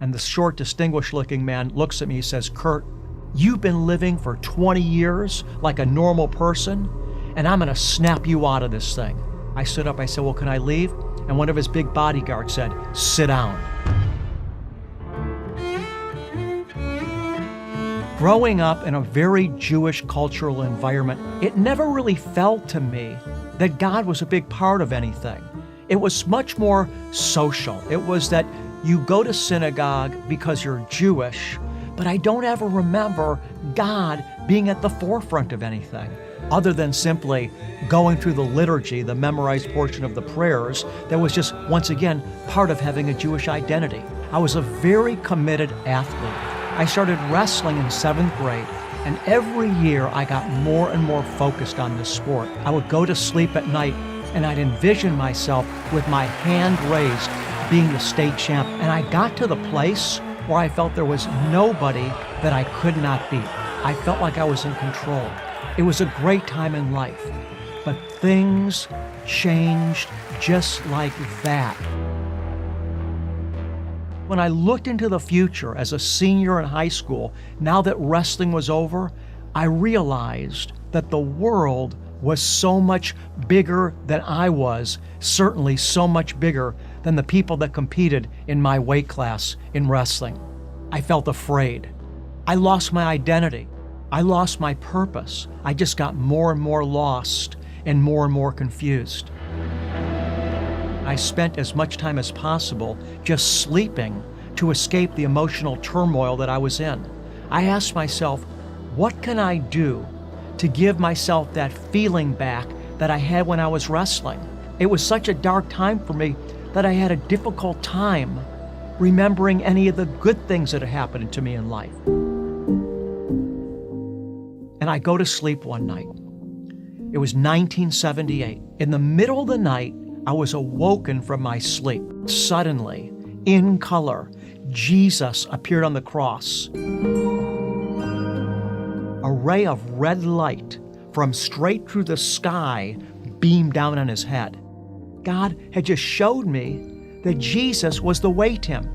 And the short, distinguished-looking man looks at me and says, "Kirt, you've been living for 20 years like a normal person, and I'm going to snap you out of this thing." I stood up, I said, "Well, can I leave?" And one of his big bodyguards said, "Sit down." Growing up in a very Jewish cultural environment, it never really felt to me that God was a big part of anything. It was much more social. It was that you go to synagogue because you're Jewish, but I don't ever remember God being at the forefront of anything, other than simply going through the liturgy, the memorized portion of the prayers, that was just, once again, part of having a Jewish identity. I was a very committed athlete. I started wrestling in 7th grade, and every year I got more and more focused on this sport. I would go to sleep at night, and I'd envision myself with my hand raised being the state champ, and I got to the place where I felt there was nobody that I could not beat. I felt like I was in control. It was a great time in life, but things changed just like that. When I looked into the future as a senior in high school, now that wrestling was over, I realized that the world was so much bigger than I was, certainly so much bigger than the people that competed in my weight class in wrestling. I felt afraid. I lost my identity. I lost my purpose. I just got more and more lost and more confused. I spent as much time as possible just sleeping to escape the emotional turmoil that I was in. I asked myself, what can I do to give myself that feeling back that I had when I was wrestling? It was such a dark time for me that I had a difficult time remembering any of the good things that had happened to me in life. And I go to sleep one night. It was 1978. In the middle of the night, I was awoken from my sleep. Suddenly, in color, Jesus appeared on the cross. A ray of red light from straight through the sky beamed down on his head. God had just showed me that Jesus was the way to him.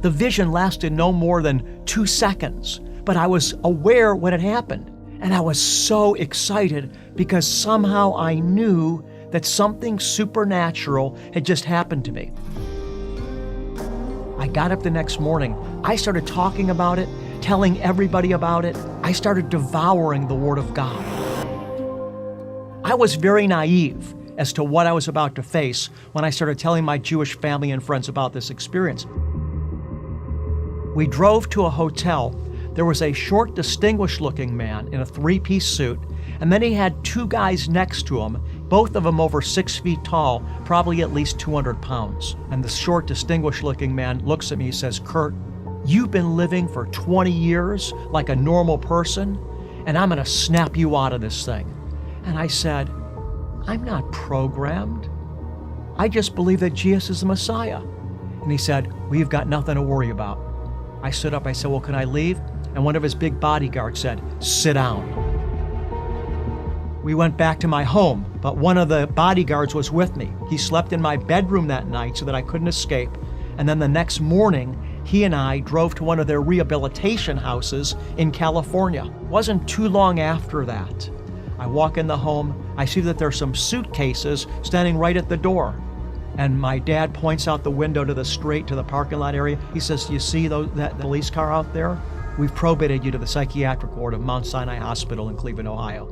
The vision lasted no more than 2 seconds, but I was aware what had happened. And I was so excited because somehow I knew that something supernatural had just happened to me. I got up the next morning. I started talking about it, telling everybody about it. I started devouring the Word of God. I was very naive as to what I was about to face when I started telling my Jewish family and friends about this experience. We drove to a hotel. There was a short, distinguished-looking man in a 3-piece suit, and then he had 2 guys next to him, both of them over 6 feet tall, probably at least 200 pounds. And the short, distinguished-looking man looks at me and says, "Kirt, you've been living for 20 years like a normal person, and I'm going to snap you out of this thing." And I said, "I'm not programmed. I just believe that Jesus is the Messiah." And he said, "Well, you've got nothing to worry about." I stood up, I said, "Well, can I leave?" And one of his big bodyguards said, "Sit down." We went back to my home, but one of the bodyguards was with me. He slept in my bedroom that night so that I couldn't escape. And then the next morning, he and I drove to one of their rehabilitation houses in California. It wasn't too long after that. I walk in the home, I see that there's some suitcases standing right at the door. And my dad points out the window to the street, to the parking lot area. He says, "Do you see that police car out there? We've probated you to the psychiatric ward of Mount Sinai Hospital in Cleveland, Ohio."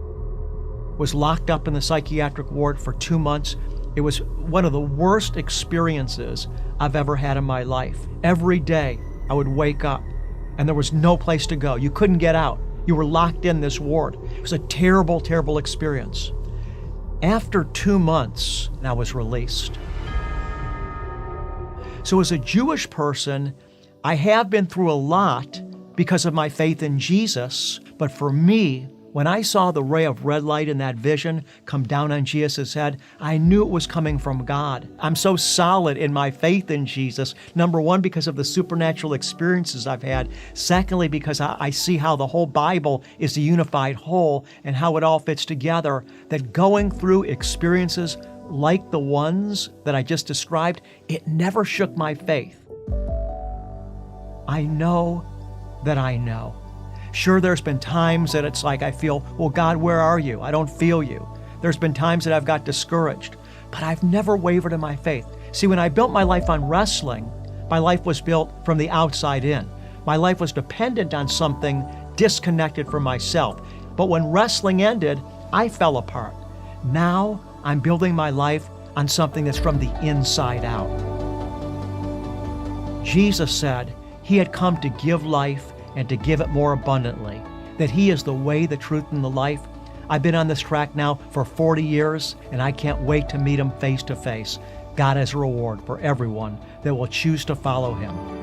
Was locked up in the psychiatric ward for 2 months. It was one of the worst experiences I've ever had in my life. Every day I would wake up and there was no place to go. You couldn't get out. You were locked in this ward. It was a terrible, terrible experience. After 2 months, I was released. So as a Jewish person, I have been through a lot because of my faith in Jesus, but for me, when I saw the ray of red light in that vision come down on Jesus' head, I knew it was coming from God. I'm so solid in my faith in Jesus, number one, because of the supernatural experiences I've had. Secondly, because I see how the whole Bible is a unified whole and how it all fits together, that going through experiences like the ones that I just described, it never shook my faith. I know that I know. Sure, there's been times that it's like I feel, well, God, where are you? I don't feel you. There's been times that I've got discouraged, but I've never wavered in my faith. See, when I built my life on wrestling, my life was built from the outside in. My life was dependent on something disconnected from myself. But when wrestling ended, I fell apart. Now I'm building my life on something that's from the inside out. Jesus said He had come to give life and to give it more abundantly, that He is the way, the truth, and the life. I've been on this track now for 40 years, and I can't wait to meet Him face to face. God has a reward for everyone that will choose to follow Him.